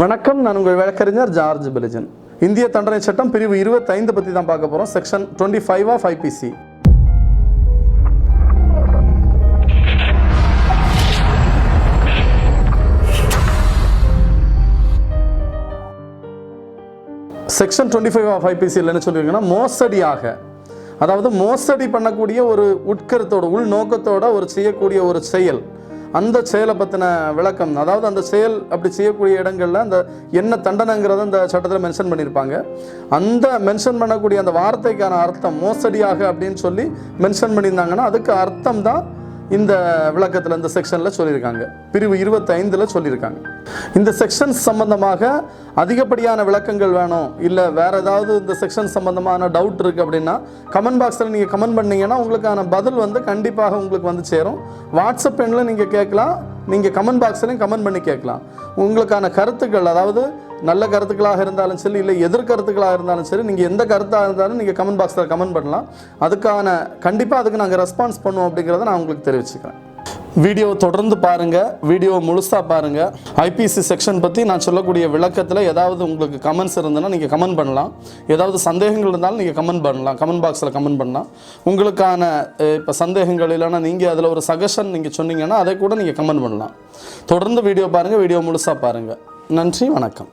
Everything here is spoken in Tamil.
வணக்கம், நான் உங்கள் வழக்கறிஞர் ஜார்ஜ் பெலிஜன். இந்திய தண்டனை சட்டம் பிரிவு 25 பற்றி தான் பார்க்க போகிறோம். Section 25 of IPC. Section 25 of IPC என்ன சொல்லியிருக்கீங்கன்னா, மோசடியாக, அதாவது மோசடி பண்ணக்கூடிய ஒரு உட்கருத்தோட உள்நோக்கத்தோட செய்யக்கூடிய ஒரு செயல், அந்த செயலை பற்றின விளக்கம், அதாவது அந்த செயல் அப்படி செய்யக்கூடிய இடங்களில் அந்த என்ன தண்டனைங்கிறத அந்த சட்டத்தில் மென்ஷன் பண்ணியிருப்பாங்க. அந்த மென்ஷன் பண்ணக்கூடிய அந்த வார்த்தைக்கான அர்த்தம் மோசடியாக அப்படின்னு சொல்லி மென்ஷன் பண்ணியிருந்தாங்கன்னா அதுக்கு அர்த்தம் தான் இந்த விளக்கத்தில் இந்த செக்ஷனில் சொல்லியிருக்காங்க. பிரிவு 25 சொல்லியிருக்காங்க. இந்த செக்ஷன்ஸ் சம்பந்தமாக அதிகப்படியான விளக்கங்கள் வேணும், இல்லை வேறு ஏதாவது இந்த செக்ஷன் சம்பந்தமான டவுட் இருக்குது அப்படின்னா கமெண்ட் பாக்ஸில் நீங்கள் கமெண்ட் பண்ணிங்கன்னா உங்களுக்கான பதில் கண்டிப்பாக உங்களுக்கு சேரும். வாட்ஸ்அப் எண்ணில் நீங்கள் கேட்கலாம், நீங்கள் கமெண்ட் பாக்ஸ்லையும் கமெண்ட் பண்ணி கேட்கலாம். உங்களுக்கான கருத்துக்கள், அதாவது நல்ல கருத்துக்களாக இருந்தாலும் சரி, இல்லை எதிர்கருத்துக்களாக இருந்தாலும் சரி, நீங்கள் எந்த கருத்தாக இருந்தாலும் நீங்கள் கமெண்ட் பாக்ஸில் கமெண்ட் பண்ணலாம். கண்டிப்பாக அதுக்கு நாங்கள் ரெஸ்பான்ஸ் பண்ணுவோம் அப்படிங்கிறத நான் உங்களுக்கு தெரிவிச்சுக்கிறேன். வீடியோ தொடர்ந்து பாருங்கள், வீடியோ முழுசாக பாருங்கள். IPC செக்ஷன் பற்றி நான் சொல்லக்கூடிய விளக்கத்தில் ஏதாவது உங்களுக்கு கமெண்ட்ஸ் இருந்ததுன்னா நீங்கள் கமெண்ட் பண்ணலாம். ஏதாவது சந்தேகங்கள் இருந்தாலும் நீங்கள் கமெண்ட் பண்ணலாம், கமெண்ட் பாக்ஸில் கமெண்ட் பண்ணலாம். உங்களுக்கான இப்போ சந்தேகங்கள் இல்லைன்னா நீங்கள் அதில் ஒரு சஜஷன் நீங்கள் சொன்னீங்கன்னா அதை கூட நீங்கள் கமெண்ட் பண்ணலாம். தொடர்ந்து வீடியோ பாருங்கள், வீடியோ முழுசாக பாருங்கள். நன்றி, வணக்கம்.